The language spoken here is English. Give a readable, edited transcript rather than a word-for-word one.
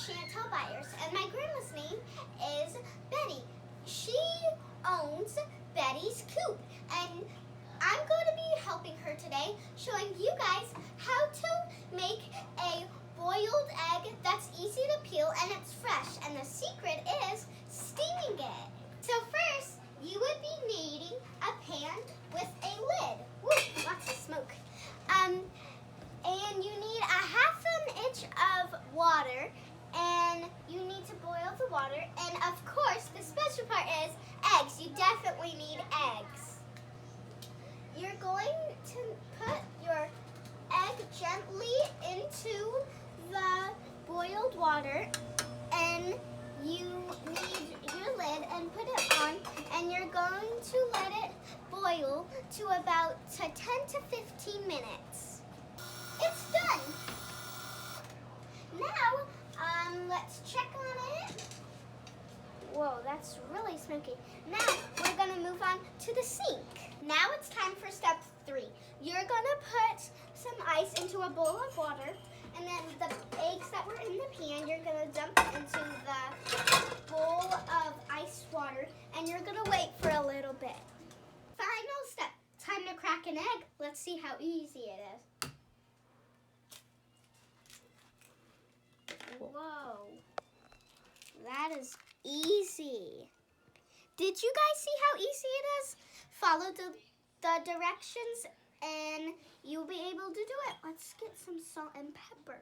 Chantel B, and my grandma's name is Betty. She owns Betty's Coop, and I'm going to be helping her today, showing you guys how to make a boiled egg that's easy to peel and it's fresh. And the secret is steaming it. So first, you would be needing a pan with a lid. Woo, lots of smoke. And you need a half an inch of water, and you need to boil the water. And of course, the special part is eggs. You definitely need eggs. You're going to put your egg gently into the boiled water, and you need your lid and put it on, and you're going to let it boil to about 10 to 15 minutes. It's done. Now, let's check on it. Whoa, that's really smoky. Now, we're gonna move on to the sink. Now it's time for step 3. You're gonna put some ice into a bowl of water, and then the eggs that were in the pan, you're gonna dump into the bowl of ice water, and you're gonna wait for a little bit. Final step, time to crack an egg. Let's see how easy it is. Whoa, that is easy. Did you guys see how easy it is? Follow the directions and you'll be able to do it. Let's get some salt and pepper.